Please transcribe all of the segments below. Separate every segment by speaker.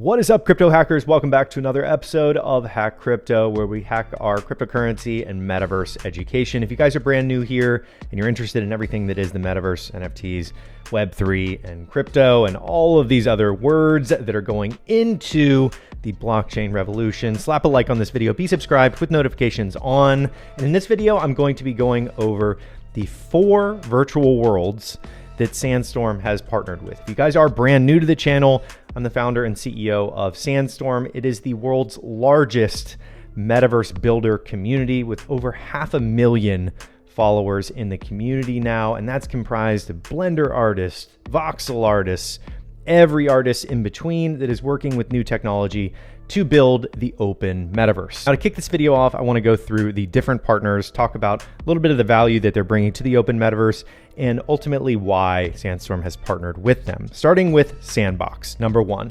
Speaker 1: What is up, crypto hackers? Welcome back to another episode of Hack Crypto, where we hack our cryptocurrency and metaverse education. If you guys are brand new here and you're interested in everything that is the metaverse, NFTs, Web3, and crypto, and all of these other words that are going into the blockchain revolution, slap a like on this video, be subscribed with notifications on. And in this video, I'm going to be going over the 4 virtual worlds that Sandstorm has partnered with. If you guys are brand new to the channel, I'm the founder and CEO of Sandstorm. It is the world's largest metaverse builder community with over 500,000 followers in the community now. And that's comprised of Blender artists, voxel artists, every artist in between that is working with new technology to build the open metaverse. Now, to kick this video off, I want to go through the different partners, talk about a little bit of the value that they're bringing to the open metaverse, and ultimately why Sandstorm has partnered with them. Starting with Sandbox, number 1.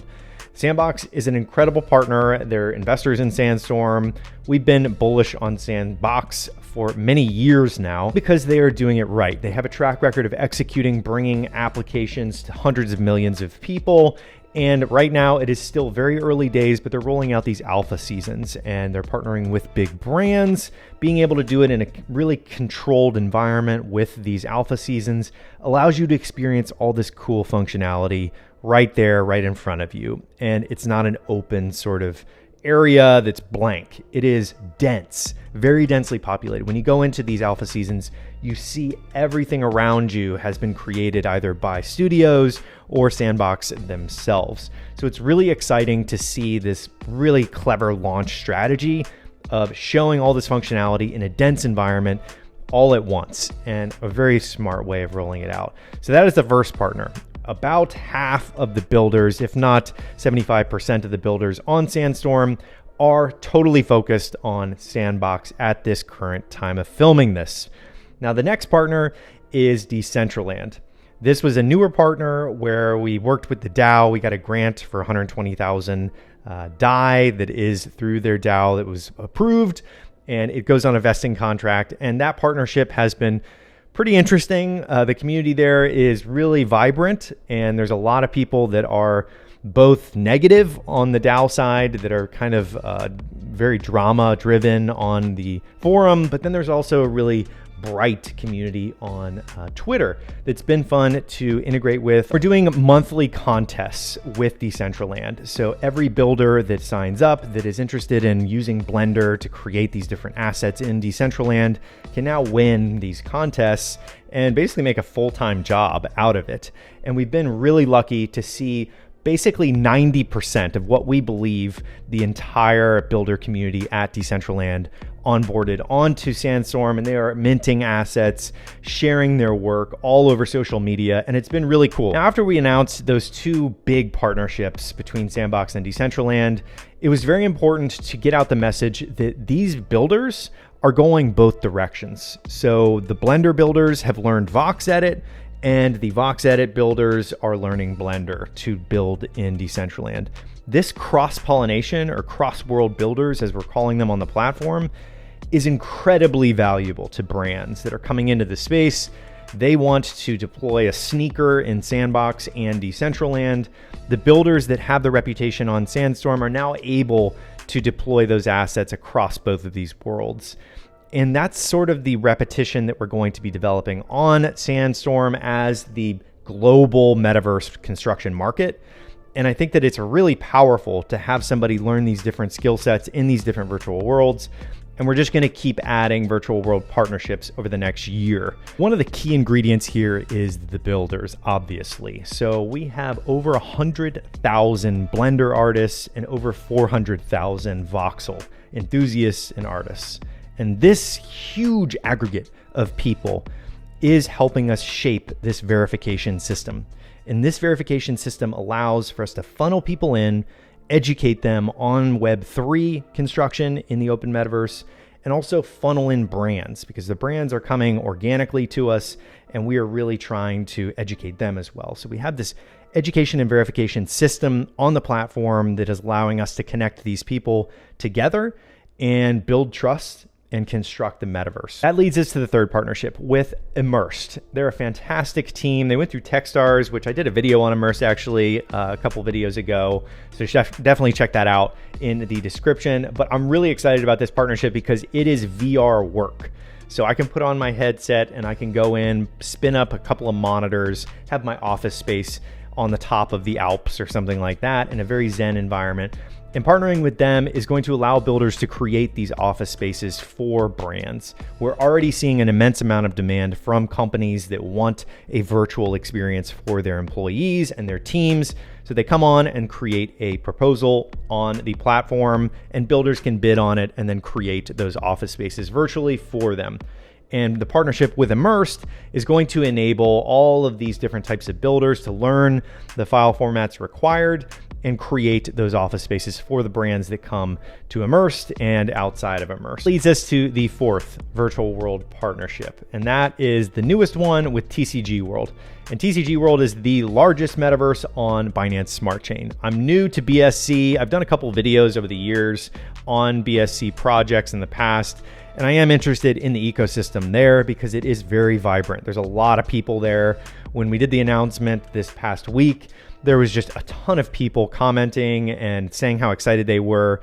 Speaker 1: Sandbox is an incredible partner. They're investors in Sandstorm. We've been bullish on Sandbox for many years now because they are doing it right. They have a track record of executing, bringing applications to hundreds of millions of people. And right now it is still very early days, but they're rolling out these alpha seasons and they're partnering with big brands. Being able to do it in a really controlled environment with these alpha seasons allows you to experience all this cool functionality right there, right in front of you. And it's not an open sort of area that's blank. It is dense, very densely populated. When you go into these alpha seasons, you see everything around you has been created either by studios or Sandbox themselves. So it's really exciting to see this really clever launch strategy of showing all this functionality in a dense environment all at once, and a very smart way of rolling it out. So that is the first partner. About half of the builders, if not 75% of the builders on Sandstorm, are totally focused on Sandbox at this current time of filming this. Now, the next partner is Decentraland. This was a newer partner where we worked with the DAO. We got a grant for 120,000 DAI that is through their DAO that was approved, and it goes on a vesting contract. And that partnership has been pretty interesting. The community there is really vibrant, and there's a lot of people that are both negative on the DAO side that are kind of very drama driven on the forum, but then there's also a really bright community on Twitter that's been fun to integrate with. We're doing monthly contests with Decentraland. So every builder that signs up that is interested in using Blender to create these different assets in Decentraland can now win these contests and basically make a full-time job out of it. And we've been really lucky to see basically 90% of what we believe the entire builder community at Decentraland onboarded onto Sandstorm, and they are minting assets, sharing their work all over social media, and it's been really cool. Now, after we announced those 2 big partnerships between Sandbox and Decentraland, it was very important to get out the message that these builders are going both directions. So the Blender builders have learned Vox Edit, and the Vox Edit builders are learning Blender to build in Decentraland. This cross-pollination, or cross-world builders, as we're calling them on the platform, is incredibly valuable to brands that are coming into the space. They want to deploy a sneaker in Sandbox and Decentraland. The builders that have the reputation on Sandstorm are now able to deploy those assets across both of these worlds. And that's sort of the repetition that we're going to be developing on Sandstorm as the global metaverse construction market. And I think that it's really powerful to have somebody learn these different skill sets in these different virtual worlds. And we're just going to keep adding virtual world partnerships over the next year. One of the key ingredients here is the builders, obviously. So we have over 100,000 Blender artists and over 400,000 voxel enthusiasts and artists. And this huge aggregate of people is helping us shape this verification system. And this verification system allows for us to funnel people in, educate them on Web3 construction in the open metaverse, and also funnel in brands, because the brands are coming organically to us and we are really trying to educate them as well. So we have this education and verification system on the platform that is allowing us to connect these people together and build trust and construct the metaverse. That leads us to the third partnership with Immersed. They're a fantastic team. They went through Techstars, which I did a video on Immersed actually a couple videos ago. So definitely check that out in the description. But I'm really excited about this partnership because it is VR work. So I can put on my headset and I can go in, spin up a couple of monitors, have my office space on the top of the Alps or something like that in a very zen environment. And partnering with them is going to allow builders to create these office spaces for brands. We're already seeing an immense amount of demand from companies that want a virtual experience for their employees and their teams. So they come on and create a proposal on the platform, and builders can bid on it and then create those office spaces virtually for them. And the partnership with Immersed is going to enable all of these different types of builders to learn the file formats required and create those office spaces for the brands that come to Immersed and outside of Immersed. Leads us to the fourth virtual world partnership, and that is the newest one with TCG World. And TCG World is the largest metaverse on Binance Smart Chain. I'm new to BSC. I've done a couple of videos over the years on BSC projects in the past, and I am interested in the ecosystem there because it is very vibrant. There's a lot of people there. When we did the announcement this past week, there was just a ton of people commenting and saying how excited they were.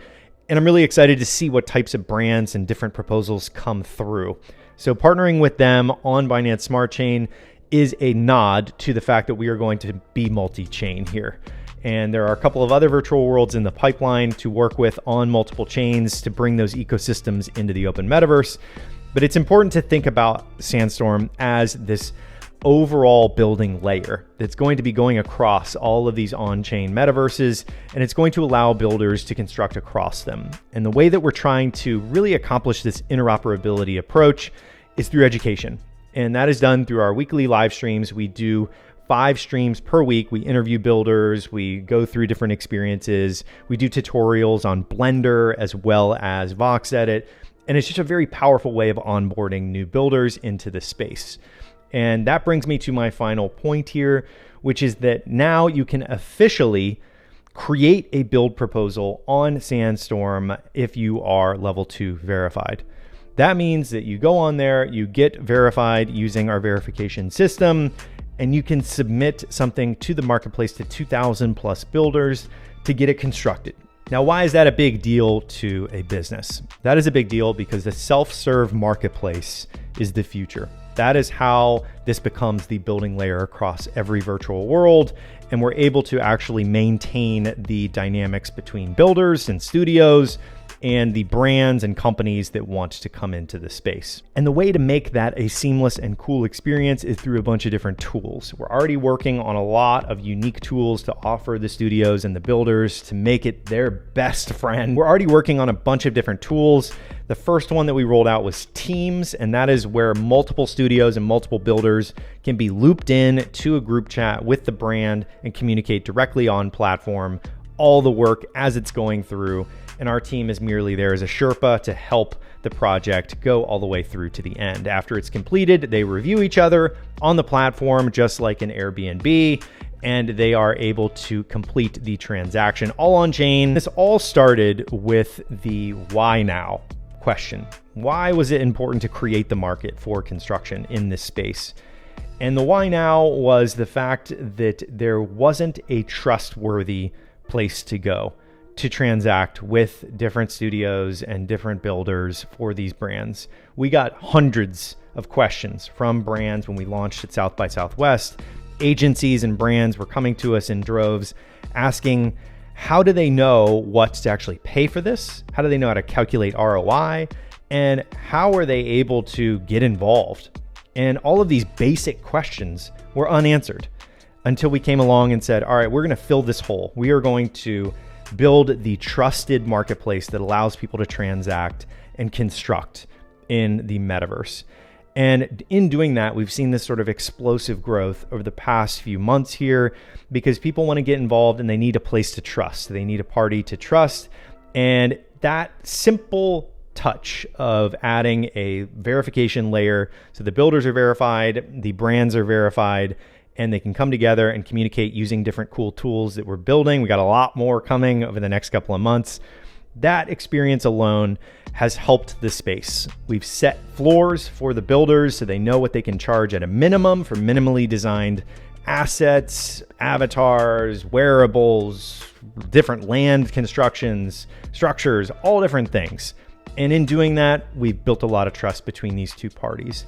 Speaker 1: And I'm really excited to see what types of brands and different proposals come through. So partnering with them on Binance Smart Chain is a nod to the fact that we are going to be multi-chain here. And there are a couple of other virtual worlds in the pipeline to work with on multiple chains to bring those ecosystems into the open metaverse. But it's important to think about Sandstorm as this overall building layer that's going to be going across all of these on-chain metaverses, and it's going to allow builders to construct across them. And the way that we're trying to really accomplish this interoperability approach is through education. And that is done through our weekly live streams. We do 5 streams per week. We interview builders, we go through different experiences, we do tutorials on Blender as well as Vox Edit, and it's just a very powerful way of onboarding new builders into the space. And that brings me to my final point here, which is that now you can officially create a build proposal on Sandstorm if you are level 2 verified. That means that you go on there, you get verified using our verification system, and you can submit something to the marketplace to 2,000 plus builders to get it constructed. Now, why is that a big deal to a business? That is a big deal because the self-serve marketplace is the future. That is how this becomes the building layer across every virtual world. And we're able to actually maintain the dynamics between builders and studios and the brands and companies that want to come into the space. And the way to make that a seamless and cool experience is through a bunch of different tools. We're already working on a lot of unique tools to offer the studios and the builders to make it their best friend. We're already working on a bunch of different tools. The first one that we rolled out was Teams, and that is where multiple studios and multiple builders can be looped in to a group chat with the brand and communicate directly on platform, all the work as it's going through. And our team is merely there as a Sherpa to help the project go all the way through to the end. After it's completed, they review each other on the platform, just like an Airbnb, and they are able to complete the transaction all on chain. This all started with the why now question. Why was it important to create the market for construction in this space? And the why now was the fact that there wasn't a trustworthy place to go to transact with different studios and different builders for these brands. We got hundreds of questions from brands when we launched at South by Southwest. Agencies and brands were coming to us in droves asking, how do they know what to actually pay for this? How do they know how to calculate ROI? And how are they able to get involved? And all of these basic questions were unanswered until we came along and said, all right, we're going to fill this hole. We are going to build the trusted marketplace that allows people to transact and construct in the metaverse. And in doing that, we've seen this sort of explosive growth over the past few months here because people want to get involved and they need a place to trust. They need a party to trust. And that simple touch of adding a verification layer so the builders are verified, the brands are verified, and they can come together and communicate using different cool tools that we're building. We got a lot more coming over the next couple of months. That experience alone has helped the space. We've set floors for the builders so they know what they can charge at a minimum for minimally designed assets, avatars, wearables, different land constructions, structures, all different things. And in doing that, we've built a lot of trust between these two parties.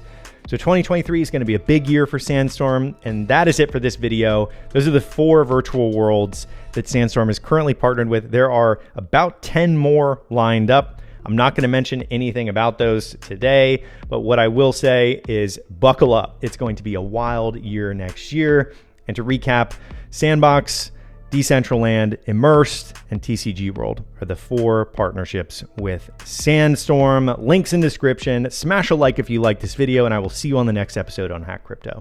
Speaker 1: So 2023 is going to be a big year for Sandstorm, and that is it for this video. Those are the 4 virtual worlds that Sandstorm is currently partnered with. There are about 10 more lined up. I'm not going to mention anything about those today, but what I will say is buckle up. It's going to be a wild year next year. And to recap, Sandbox, Decentraland, Immersed, and TCG World are the 4 partnerships with Sandstorm. Links in description. Smash a like if you like this video, and I will see you on the next episode on Hack Crypto.